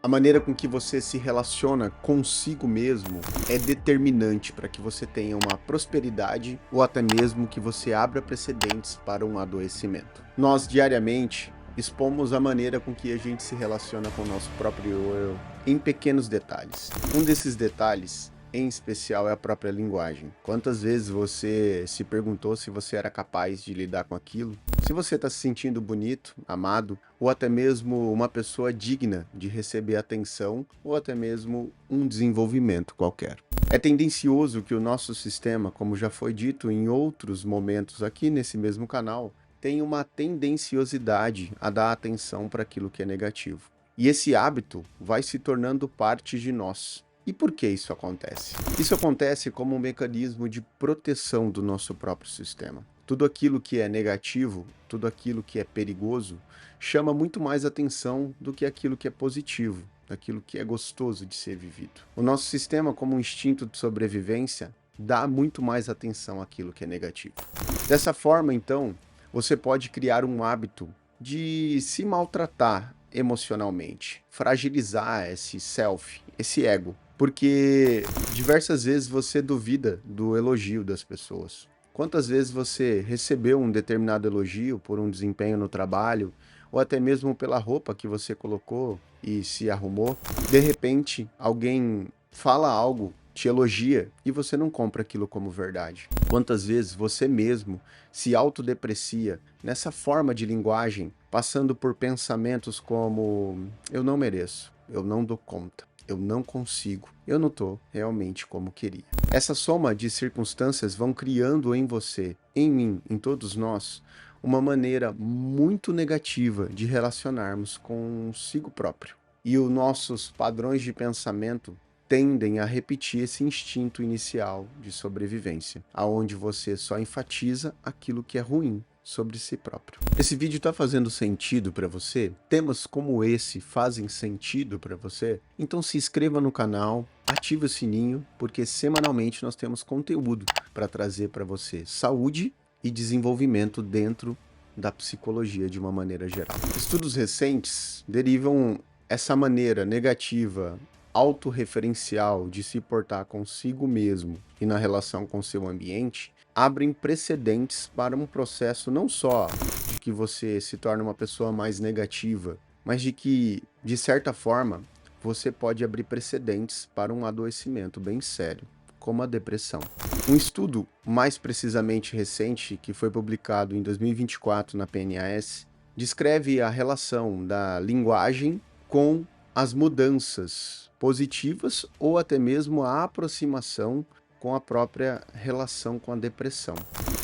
A maneira com que você se relaciona consigo mesmo é determinante para que você tenha uma prosperidade ou até mesmo que você abra precedentes para um adoecimento. Nós diariamente expomos a maneira com que a gente se relaciona com o nosso próprio eu em pequenos detalhes. Um desses detalhes, em especial, é a própria linguagem. Quantas vezes você se perguntou se você era capaz de lidar com aquilo? Se você está se sentindo bonito, amado, ou até mesmo uma pessoa digna de receber atenção, ou até mesmo um desenvolvimento qualquer. É tendencioso que o nosso sistema, como já foi dito em outros momentos aqui nesse mesmo canal, tem uma tendenciosidade a dar atenção para aquilo que é negativo. E esse hábito vai se tornando parte de nós. E por que isso acontece? Isso acontece como um mecanismo de proteção do nosso próprio sistema. Tudo aquilo que é negativo, tudo aquilo que é perigoso, chama muito mais atenção do que aquilo que é positivo, daquilo que é gostoso de ser vivido. O nosso sistema, como um instinto de sobrevivência, dá muito mais atenção àquilo que é negativo. Dessa forma, então, você pode criar um hábito de se maltratar emocionalmente, fragilizar esse self, esse ego, porque diversas vezes você duvida do elogio das pessoas. Quantas vezes você recebeu um determinado elogio por um desempenho no trabalho, ou até mesmo pela roupa que você colocou e se arrumou? De repente, alguém fala algo, te elogia e você não compra aquilo como verdade. Quantas vezes você mesmo se autodeprecia nessa forma de linguagem, passando por pensamentos como eu não mereço, eu não dou conta, eu não consigo, eu não estou realmente como queria. Essa soma de circunstâncias vão criando em você, em mim, em todos nós, uma maneira muito negativa de relacionarmos consigo próprio. E os nossos padrões de pensamento tendem a repetir esse instinto inicial de sobrevivência, aonde você só enfatiza aquilo que é ruim sobre si próprio. Esse vídeo está fazendo sentido para você? Temas como esse fazem sentido para você? Então se inscreva no canal, ative o sininho, porque semanalmente nós temos conteúdo para trazer para você saúde e desenvolvimento dentro da psicologia de uma maneira geral. Estudos recentes derivam essa maneira negativa autorreferencial de se portar consigo mesmo e na relação com seu ambiente, abrem precedentes para um processo não só de que você se torne uma pessoa mais negativa, mas de que, de certa forma, você pode abrir precedentes para um adoecimento bem sério, como a depressão. Um estudo mais precisamente recente, que foi publicado em 2024 na PNAS, descreve a relação da linguagem com as mudanças positivas ou até mesmo a aproximação com a própria relação com a depressão.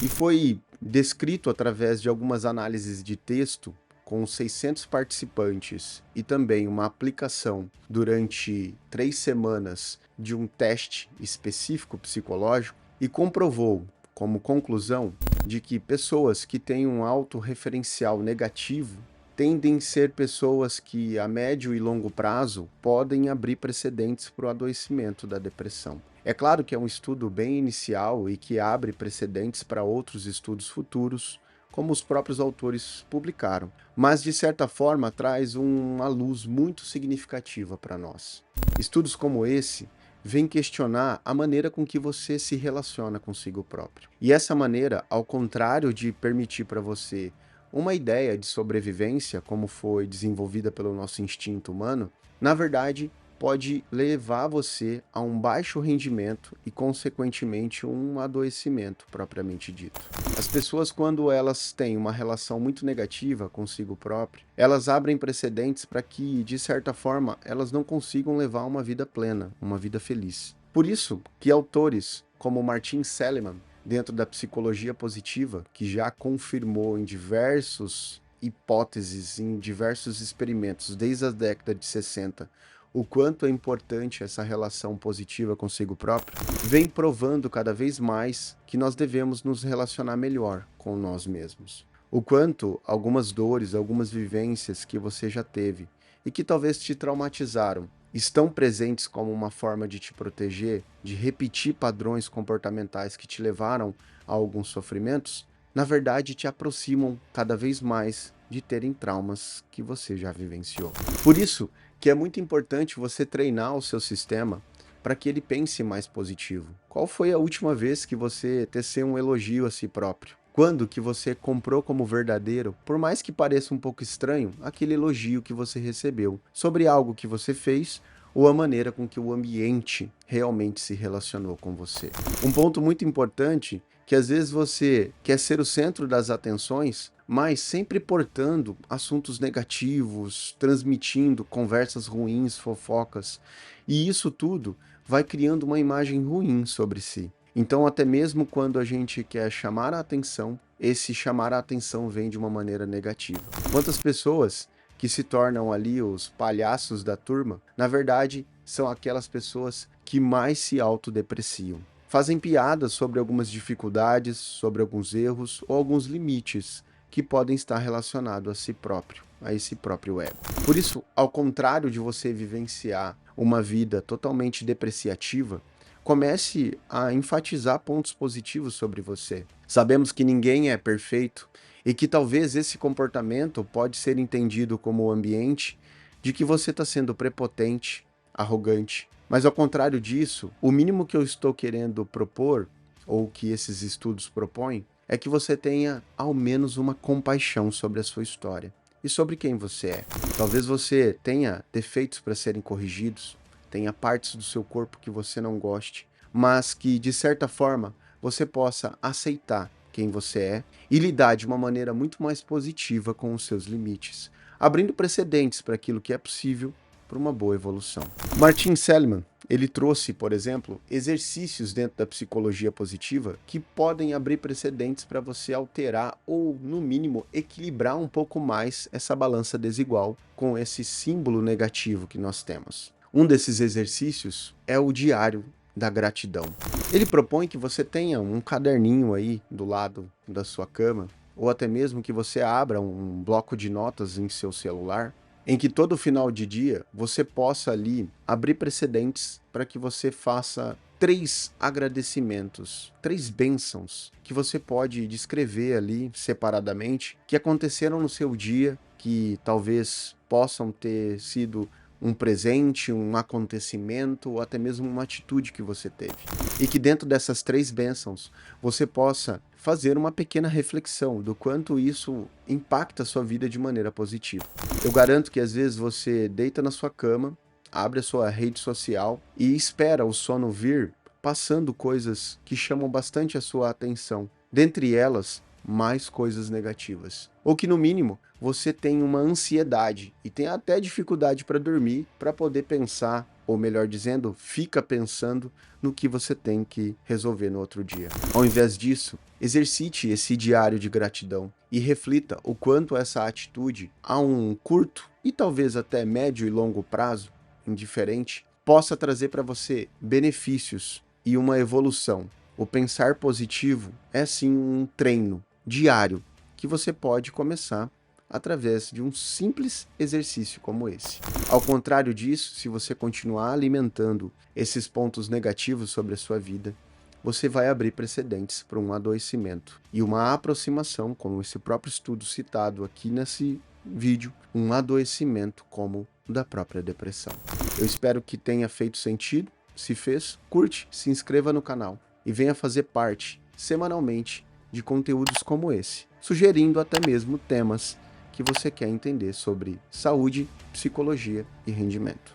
E foi descrito através de algumas análises de texto com 600 participantes e também uma aplicação durante 3 semanas de um teste específico psicológico e comprovou, como conclusão, de que pessoas que têm um autorreferencial negativo tendem a ser pessoas que, a médio e longo prazo, podem abrir precedentes para o adoecimento da depressão. É claro que é um estudo bem inicial e que abre precedentes para outros estudos futuros, como os próprios autores publicaram, mas de certa forma traz uma luz muito significativa para nós. Estudos como esse vêm questionar a maneira com que você se relaciona consigo próprio. E essa maneira, ao contrário de permitir para você uma ideia de sobrevivência, como foi desenvolvida pelo nosso instinto humano, na verdade, pode levar você a um baixo rendimento e, consequentemente, um adoecimento propriamente dito. As pessoas, quando elas têm uma relação muito negativa consigo próprio, elas abrem precedentes para que, de certa forma, elas não consigam levar uma vida plena, uma vida feliz. Por isso que autores como Martin Seligman, dentro da psicologia positiva, que já confirmou em diversas hipóteses, em diversos experimentos, desde a década de 60, o quanto é importante essa relação positiva consigo próprio, vem provando cada vez mais que nós devemos nos relacionar melhor com nós mesmos. O quanto algumas dores, algumas vivências que você já teve e que talvez te traumatizaram, estão presentes como uma forma de te proteger, de repetir padrões comportamentais que te levaram a alguns sofrimentos, na verdade te aproximam cada vez mais de terem traumas que você já vivenciou. Por isso que é muito importante você treinar o seu sistema para que ele pense mais positivo. Qual foi a última vez que você teceu um elogio a si próprio? Quando que você comprou como verdadeiro, por mais que pareça um pouco estranho, aquele elogio que você recebeu sobre algo que você fez ou a maneira com que o ambiente realmente se relacionou com você. Um ponto muito importante que às vezes você quer ser o centro das atenções, mas sempre portando assuntos negativos, transmitindo conversas ruins, fofocas, e isso tudo vai criando uma imagem ruim sobre si. Então, até mesmo quando a gente quer chamar a atenção, esse chamar a atenção vem de uma maneira negativa. Quantas pessoas que se tornam ali os palhaços da turma, na verdade, são aquelas pessoas que mais se autodepreciam. Fazem piadas sobre algumas dificuldades, sobre alguns erros ou alguns limites que podem estar relacionados a si próprio, a esse próprio ego. Por isso, ao contrário de você vivenciar uma vida totalmente depreciativa, comece a enfatizar pontos positivos sobre você. Sabemos que ninguém é perfeito e que talvez esse comportamento pode ser entendido como o ambiente de que você está sendo prepotente, arrogante. Mas ao contrário disso, o mínimo que eu estou querendo propor, ou que esses estudos propõem, é que você tenha ao menos uma compaixão sobre a sua história e sobre quem você é. Talvez você tenha defeitos para serem corrigidos, tenha partes do seu corpo que você não goste, mas que, de certa forma, você possa aceitar quem você é e lidar de uma maneira muito mais positiva com os seus limites, abrindo precedentes para aquilo que é possível para uma boa evolução. Martin Seligman, ele trouxe, por exemplo, exercícios dentro da psicologia positiva que podem abrir precedentes para você alterar ou, no mínimo, equilibrar um pouco mais essa balança desigual com esse símbolo negativo que nós temos. Um desses exercícios é o diário da gratidão. Ele propõe que você tenha um caderninho aí do lado da sua cama, ou até mesmo que você abra um bloco de notas em seu celular, em que todo final de dia você possa ali abrir precedentes para que você faça 3 agradecimentos, 3 bênçãos que você pode descrever ali separadamente, que aconteceram no seu dia, que talvez possam ter sido um presente, um acontecimento ou até mesmo uma atitude que você teve. E que dentro dessas 3 bênçãos você possa fazer uma pequena reflexão do quanto isso impacta a sua vida de maneira positiva. Eu garanto que às vezes você deita na sua cama, abre a sua rede social e espera o sono vir passando coisas que chamam bastante a sua atenção. Dentre elas, mais coisas negativas. Ou que, no mínimo, você tem uma ansiedade e tem até dificuldade para dormir, para poder pensar, ou melhor dizendo, fica pensando no que você tem que resolver no outro dia. Ao invés disso, exercite esse diário de gratidão e reflita o quanto essa atitude, a um curto e talvez até médio e longo prazo, indiferente, possa trazer para você benefícios e uma evolução. O pensar positivo é sim um treino diário que você pode começar através de um simples exercício como esse. Ao contrário disso, se você continuar alimentando esses pontos negativos sobre a sua vida, você vai abrir precedentes para um adoecimento e uma aproximação, como esse próprio estudo citado aqui nesse vídeo, um adoecimento como o da própria depressão. Eu espero que tenha feito sentido. Se fez, curte, se inscreva no canal e venha fazer parte, semanalmente, de conteúdos como esse, sugerindo até mesmo temas que você quer entender sobre saúde, psicologia e rendimento.